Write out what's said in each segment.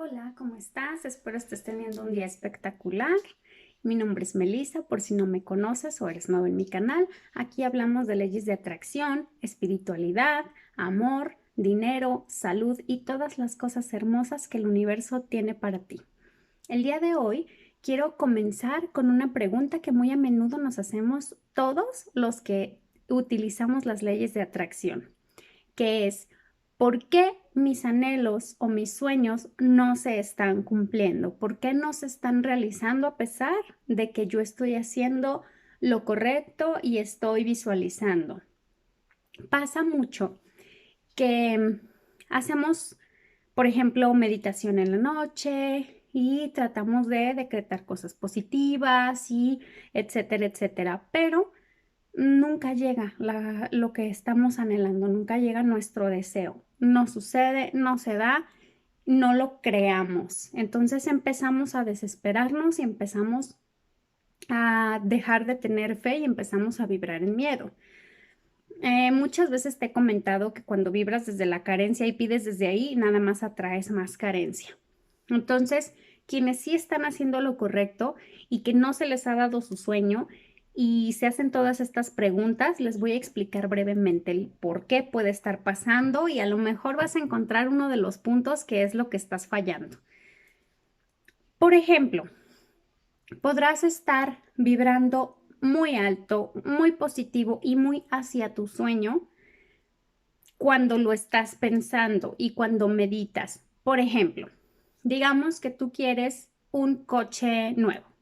Hola, ¿cómo estás? Espero estés teniendo un día espectacular. Mi nombre es Melissa, por si no me conoces o eres nuevo en mi canal. Aquí hablamos de leyes de atracción, espiritualidad, amor, dinero, salud y todas las cosas hermosas que el universo tiene para ti. El día de hoy quiero comenzar con una pregunta que muy a menudo nos hacemos todos los que utilizamos las leyes de atracción, que es: ¿por qué mis anhelos o mis sueños no se están cumpliendo? ¿Por qué no se están realizando a pesar de que yo estoy haciendo lo correcto y estoy visualizando? Pasa mucho que hacemos, por ejemplo, meditación en la noche y tratamos de decretar cosas positivas y etcétera, etcétera, pero nunca llega lo que estamos anhelando, nunca llega nuestro deseo. No sucede, no se da, no lo creamos. Entonces empezamos a desesperarnos y empezamos a dejar de tener fe y empezamos a vibrar en miedo. Muchas veces te he comentado que cuando vibras desde la carencia y pides desde ahí, nada más atraes más carencia. Entonces, quienes sí están haciendo lo correcto y que no se les ha dado su sueño y se hacen todas estas preguntas, les voy a explicar brevemente el por qué puede estar pasando y a lo mejor vas a encontrar uno de los puntos que es lo que estás fallando. Por ejemplo, podrás estar vibrando muy alto, muy positivo y muy hacia tu sueño cuando lo estás pensando y cuando meditas. Por ejemplo, digamos que tú quieres un coche nuevo.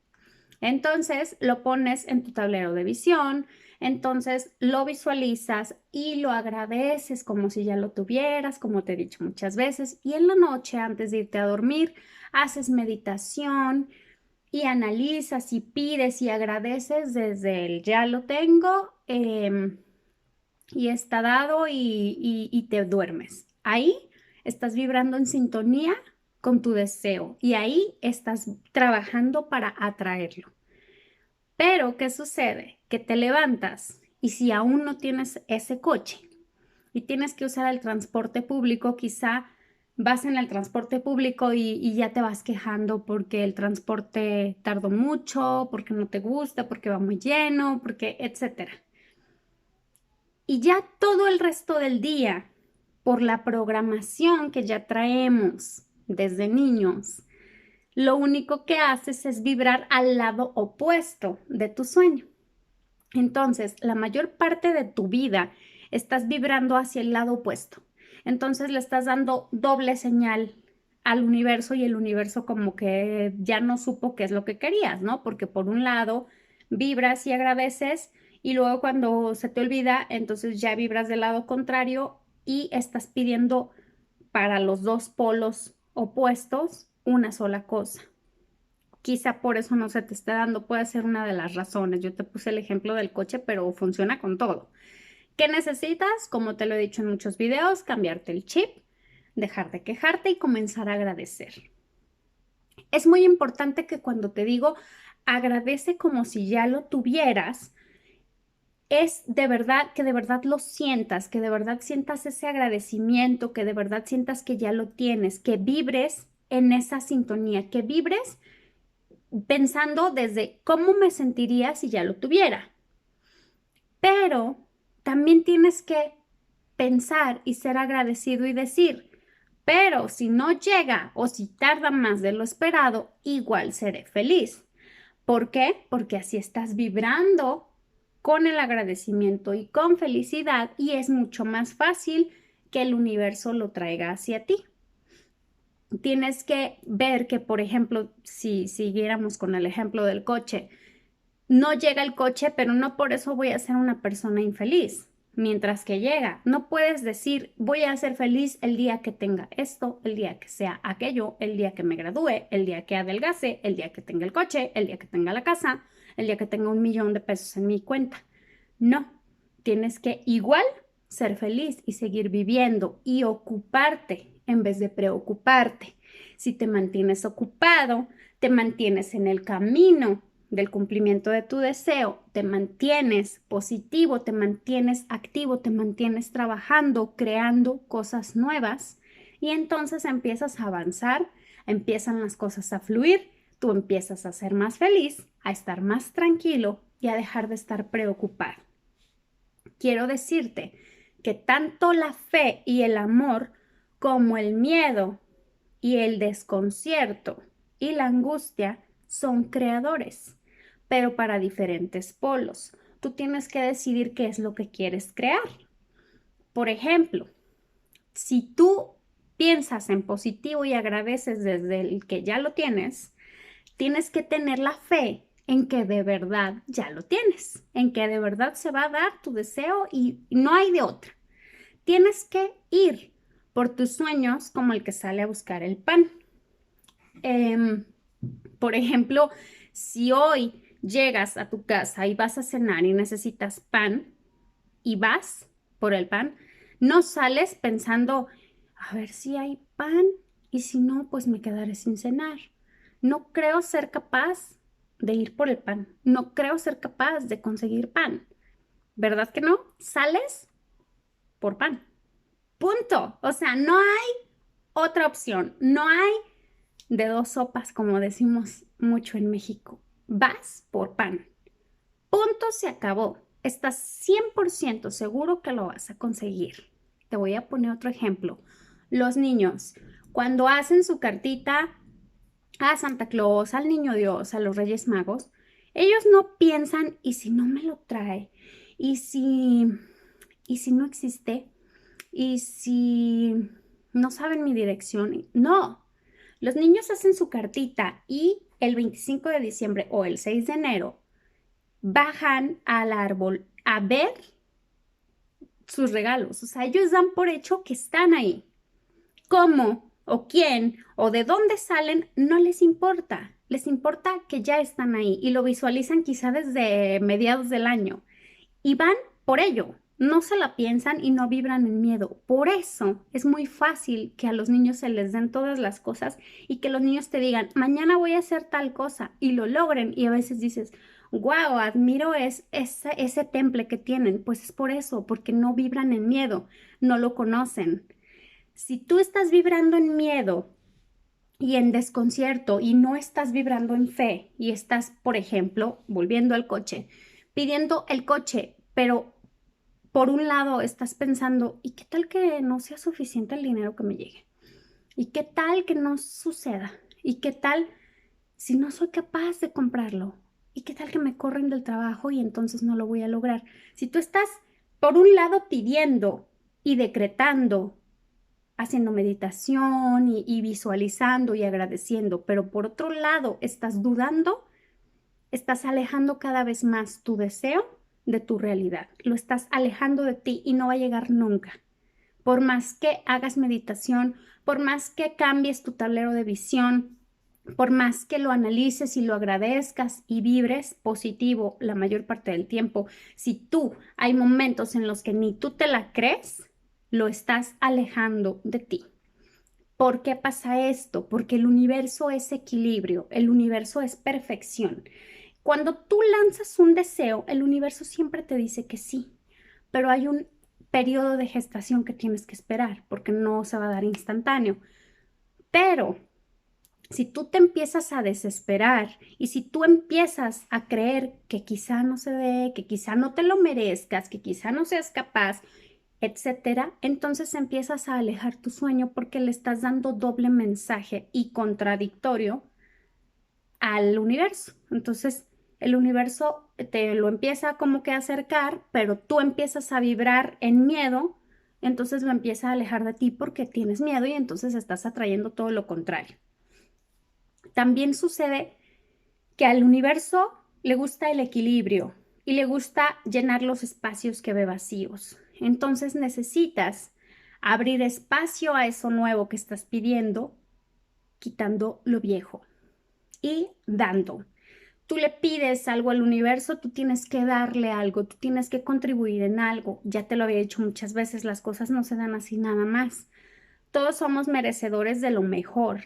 Entonces lo pones en tu tablero de visión, entonces lo visualizas y lo agradeces como si ya lo tuvieras, como te he dicho muchas veces. Y en la noche, antes de irte a dormir, haces meditación y analizas y pides y agradeces desde el ya lo tengo. Y está dado y te duermes. Ahí estás vibrando en sintonía con tu deseo y ahí estás trabajando para atraerlo. Pero, ¿qué sucede? Que te levantas y si aún no tienes ese coche y tienes que usar el transporte público, quizá vas en el transporte público y ya te vas quejando porque el transporte tardó mucho, porque no te gusta, porque va muy lleno, porque etcétera. Y ya todo el resto del día, por la programación que ya traemos desde niños, lo único que haces es vibrar al lado opuesto de tu sueño. Entonces, la mayor parte de tu vida estás vibrando hacia el lado opuesto. Entonces, le estás dando doble señal al universo y el universo como que ya no supo qué es lo que querías, ¿no? Porque por un lado vibras y agradeces y luego cuando se te olvida, entonces ya vibras del lado contrario y estás pidiendo para los dos polos opuestos una sola cosa. Quizá por eso no se te esté dando, puede ser una de las razones. Yo te puse el ejemplo del coche, pero funciona con todo. ¿Qué necesitas? Como te lo he dicho en muchos videos, cambiarte el chip, dejar de quejarte y comenzar a agradecer. Es muy importante que cuando te digo agradece como si ya lo tuvieras, es de verdad que de verdad lo sientas, que de verdad sientas ese agradecimiento, que de verdad sientas que ya lo tienes, que vibres en esa sintonía, que vibres pensando desde cómo me sentiría si ya lo tuviera. Pero también tienes que pensar y ser agradecido y decir, pero si no llega o si tarda más de lo esperado, igual seré feliz. ¿Por qué? Porque así estás vibrando con el agradecimiento y con felicidad y es mucho más fácil que el universo lo traiga hacia ti. Tienes que ver que, por ejemplo, si siguiéramos con el ejemplo del coche, no llega el coche, pero no por eso voy a ser una persona infeliz. Mientras que llega, no puedes decir voy a ser feliz el día que tenga esto, el día que sea aquello, el día que me gradúe, el día que adelgace, el día que tenga el coche, el día que tenga la casa, el día que tenga 1 millón de pesos en mi cuenta. No, tienes que igual ser feliz y seguir viviendo y ocuparte en vez de preocuparte. Si te mantienes ocupado, te mantienes en el camino del cumplimiento de tu deseo, te mantienes positivo, te mantienes activo, te mantienes trabajando, creando cosas nuevas Y entonces empiezas a avanzar, empiezan las cosas a fluir, tú empiezas a ser más feliz, a estar más tranquilo y a dejar de estar preocupado. Quiero decirte que tanto la fe y el amor como el miedo y el desconcierto y la angustia son creadores, pero para diferentes polos. Tú tienes que decidir qué es lo que quieres crear. Por ejemplo, si tú piensas en positivo y agradeces desde el que ya lo tienes, tienes que tener la fe en que de verdad ya lo tienes, en que de verdad se va a dar tu deseo y no hay de otra. Tienes que ir por tus sueños como el que sale a buscar el pan. Em, por ejemplo, si hoy llegas a tu casa y vas a cenar y necesitas pan y vas por el pan, no sales pensando, a ver si hay pan y si no, pues me quedaré sin cenar. No creo ser capaz de ir por el pan. No creo ser capaz de conseguir pan. ¿Verdad que no? Sales por pan. Punto. O sea, no hay otra opción. No hay de dos sopas, como decimos mucho en México. Vas por pan. Punto, se acabó. Estás 100% seguro que lo vas a conseguir. Te voy a poner otro ejemplo. Los niños, cuando hacen su cartita a Santa Claus, al Niño Dios, a los Reyes Magos, ellos no piensan, ¿y si no me lo trae? ¿Y si, y si no existe? ¿Y si no saben mi dirección? No, los niños hacen su cartita y el 25 de diciembre o el 6 de enero bajan al árbol a ver sus regalos. O sea, ellos dan por hecho que están ahí. ¿Cómo o quién o de dónde salen? No les importa. Les importa que ya están ahí y lo visualizan quizá desde mediados del año y van por ello. No se la piensan y no vibran en miedo. Por eso es muy fácil que a los niños se les den todas las cosas y que los niños te digan, mañana voy a hacer tal cosa y lo logren. Y a veces dices, wow, admiro ese temple que tienen. Pues es por eso, porque no vibran en miedo, no lo conocen. Si tú estás vibrando en miedo y en desconcierto y no estás vibrando en fe y estás, por ejemplo, volviendo al coche, pidiendo el coche, pero por un lado estás pensando, ¿y qué tal que no sea suficiente el dinero que me llegue? ¿Y qué tal que no suceda? ¿Y qué tal si no soy capaz de comprarlo? ¿Y qué tal que me corren del trabajo y entonces no lo voy a lograr? Si tú estás, por un lado, pidiendo y decretando, haciendo meditación y visualizando y agradeciendo, pero por otro lado estás dudando, estás alejando cada vez más tu deseo de tu realidad. Lo estás alejando de ti y no va a llegar nunca. Por más que hagas meditación, por más que cambies tu tablero de visión, por más que lo analices y lo agradezcas y vibres positivo la mayor parte del tiempo, si tú hay momentos en los que ni tú te la crees, lo estás alejando de ti. ¿Por qué pasa esto? Porque el universo es equilibrio, el universo es perfección. Cuando tú lanzas un deseo, el universo siempre te dice que sí, pero hay un periodo de gestación que tienes que esperar porque no se va a dar instantáneo. Pero si tú te empiezas a desesperar y si tú empiezas a creer que quizá no se dé, que quizá no te lo merezcas, que quizá no seas capaz, etcétera, entonces empiezas a alejar tu sueño porque le estás dando doble mensaje y contradictorio al universo. Entonces, el universo te lo empieza como que a acercar, pero tú empiezas a vibrar en miedo, entonces lo empieza a alejar de ti porque tienes miedo y entonces estás atrayendo todo lo contrario. También sucede que al universo le gusta el equilibrio y le gusta llenar los espacios que ve vacíos. Entonces necesitas abrir espacio a eso nuevo que estás pidiendo, quitando lo viejo y dando. Tú le pides algo al universo, tú tienes que darle algo, tú tienes que contribuir en algo. Ya te lo había dicho muchas veces, las cosas no se dan así nada más. Todos somos merecedores de lo mejor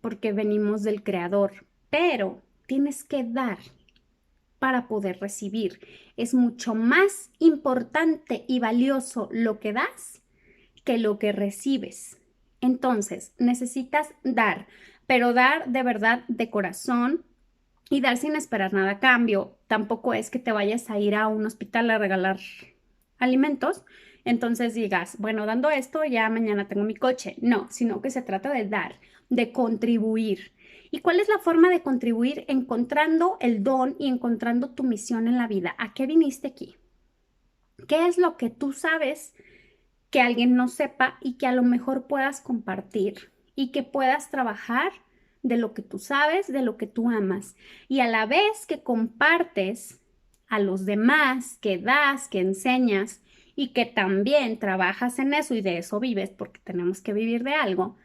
porque venimos del Creador, pero tienes que dar para poder recibir. Es mucho más importante y valioso lo que das que lo que recibes. Entonces, necesitas dar, pero dar de verdad de corazón y dar sin esperar nada a cambio. Tampoco es que te vayas a ir a un hospital a regalar alimentos. Entonces digas, bueno, dando esto ya mañana tengo mi coche. No, sino que se trata de dar, de contribuir. ¿Y cuál es la forma de contribuir? Encontrando el don y encontrando tu misión en la vida. ¿A qué viniste aquí? ¿Qué es lo que tú sabes que alguien no sepa y que a lo mejor puedas compartir y que puedas trabajar de lo que tú sabes, de lo que tú amas? Y a la vez que compartes a los demás, que das, que enseñas y que también trabajas en eso y de eso vives, porque tenemos que vivir de algo,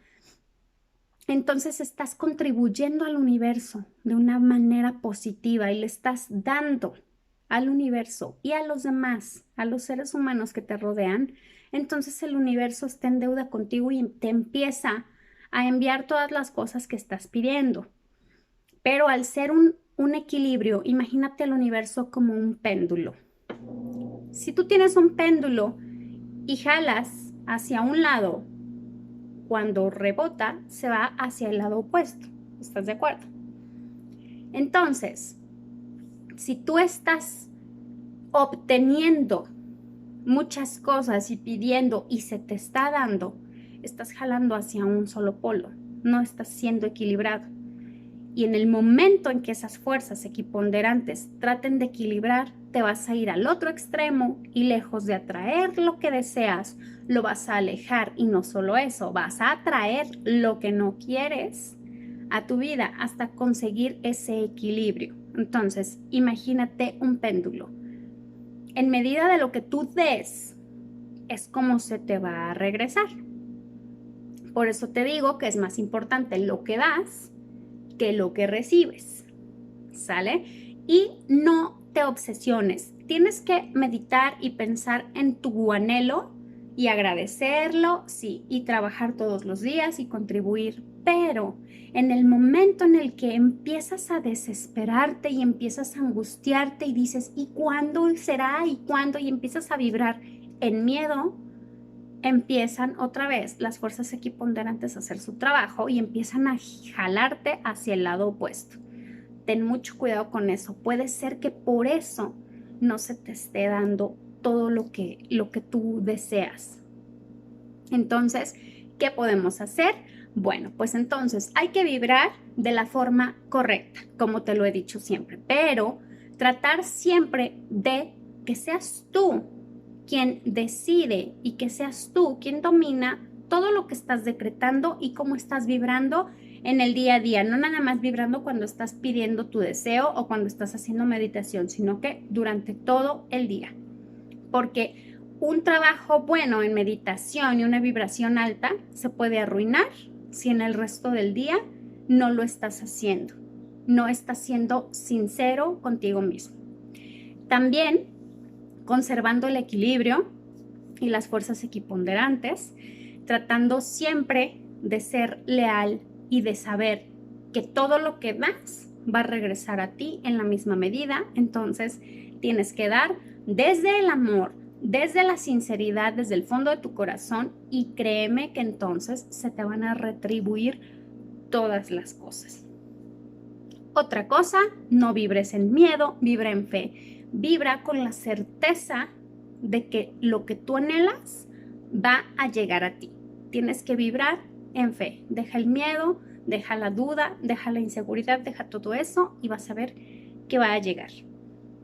entonces estás contribuyendo al universo de una manera positiva y le estás dando al universo y a los demás, a los seres humanos que te rodean. Entonces el universo está en deuda contigo y te empieza a enviar todas las cosas que estás pidiendo. Pero al ser un equilibrio, imagínate el universo como un péndulo. Si tú tienes un péndulo y jalas hacia un lado, cuando rebota, se va hacia el lado opuesto. ¿Estás de acuerdo? Entonces, si tú estás obteniendo muchas cosas y pidiendo y se te está dando, estás jalando hacia un solo polo, no estás siendo equilibrado. Y en el momento en que esas fuerzas equiponderantes traten de equilibrar, te vas a ir al otro extremo y lejos de atraer lo que deseas, lo vas a alejar. Y no solo eso, vas a atraer lo que no quieres a tu vida hasta conseguir ese equilibrio. Entonces, imagínate un péndulo. En medida de lo que tú des, es como se te va a regresar. Por eso te digo que es más importante lo que das que lo que recibes, ¿sale? Y no te obsesiones. Tienes que meditar y pensar en tu anhelo y agradecerlo, sí, y trabajar todos los días y contribuir, pero en el momento en el que empiezas a desesperarte y empiezas a angustiarte y dices, ¿y cuándo será? ¿Y cuándo? Y empiezas a vibrar en miedo, empiezan otra vez las fuerzas equiponderantes a hacer su trabajo y empiezan a jalarte hacia el lado opuesto. Ten mucho cuidado con eso. Puede ser que por eso no se te esté dando todo lo que tú deseas. Entonces, ¿qué podemos hacer? Bueno, pues entonces hay que vibrar de la forma correcta, como te lo he dicho siempre, pero tratar siempre de que seas tú quien decide y que seas tú quien domina todo lo que estás decretando y cómo estás vibrando en el día a día, no nada más vibrando cuando estás pidiendo tu deseo o cuando estás haciendo meditación, sino que durante todo el día. Porque un trabajo bueno en meditación y una vibración alta se puede arruinar si en el resto del día no lo estás haciendo, no estás siendo sincero contigo mismo. También conservando el equilibrio y las fuerzas equiponderantes, tratando siempre de ser leal y de saber que todo lo que das va a regresar a ti en la misma medida. Entonces tienes que dar desde el amor, desde la sinceridad, desde el fondo de tu corazón, y créeme que entonces se te van a retribuir todas las cosas. Otra cosa, no vibres en miedo, vibra en fe. Vibra con la certeza de que lo que tú anhelas va a llegar a ti. Tienes que vibrar en fe. Deja el miedo, deja la duda, deja la inseguridad, deja todo eso y vas a ver que va a llegar.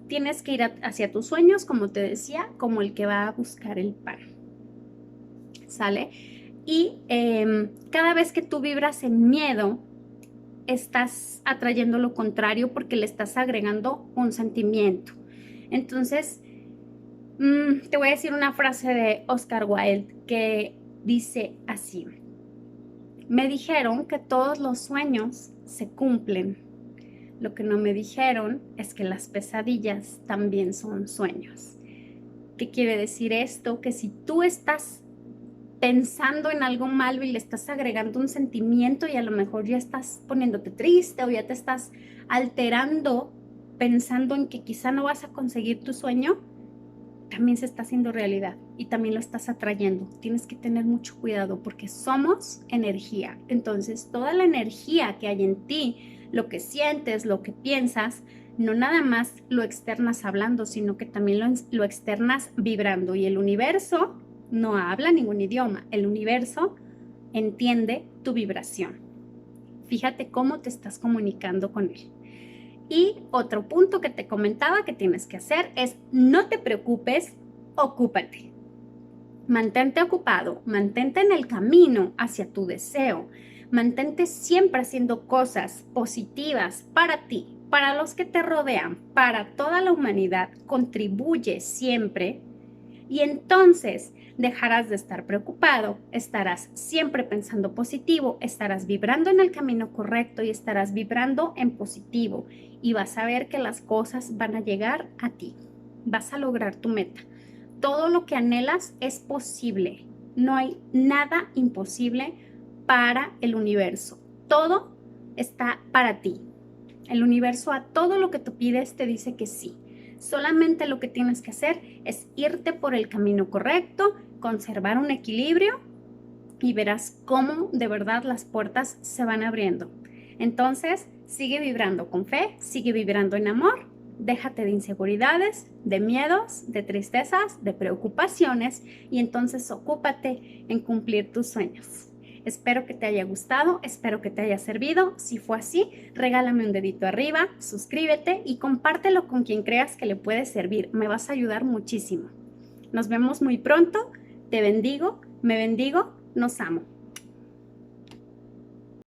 Tienes que ir hacia tus sueños, como te decía, como el que va a buscar el pan. ¿Sale? Y cada vez que tú vibras en miedo, estás atrayendo lo contrario porque le estás agregando un sentimiento. Entonces, te voy a decir una frase de Oscar Wilde que dice así: me dijeron que todos los sueños se cumplen. Lo que no me dijeron es que las pesadillas también son sueños. ¿Qué quiere decir esto? Que si tú estás pensando en algo malo y le estás agregando un sentimiento y a lo mejor ya estás poniéndote triste o ya te estás alterando pensando en que quizá no vas a conseguir tu sueño, también se está haciendo realidad y también lo estás atrayendo. Tienes que tener mucho cuidado porque somos energía. Entonces, toda la energía que hay en ti, lo que sientes, lo que piensas, no nada más lo externas hablando, sino que también lo externas vibrando. Y el universo no habla ningún idioma. El universo entiende tu vibración. Fíjate cómo te estás comunicando con él. Y otro punto que te comentaba que tienes que hacer es no te preocupes, ocúpate. Mantente ocupado, mantente en el camino hacia tu deseo. Mantente siempre haciendo cosas positivas para ti, para los que te rodean, para toda la humanidad. Contribuye siempre y entonces dejarás de estar preocupado, estarás siempre pensando positivo, estarás vibrando en el camino correcto y estarás vibrando en positivo y vas a ver que las cosas van a llegar a ti, vas a lograr tu meta. Todo lo que anhelas es posible, no hay nada imposible para el universo, todo está para ti. El universo a todo lo que tú pides te dice que sí. Solamente lo que tienes que hacer es irte por el camino correcto, conservar un equilibrio y verás cómo de verdad las puertas se van abriendo. Entonces, sigue vibrando con fe, sigue vibrando en amor, déjate de inseguridades, de miedos, de tristezas, de preocupaciones y entonces ocúpate en cumplir tus sueños. Espero que te haya gustado, espero que te haya servido. Si fue así, regálame un dedito arriba, suscríbete y compártelo con quien creas que le puede servir. Me vas a ayudar muchísimo. Nos vemos muy pronto. Te bendigo, me bendigo, nos amo.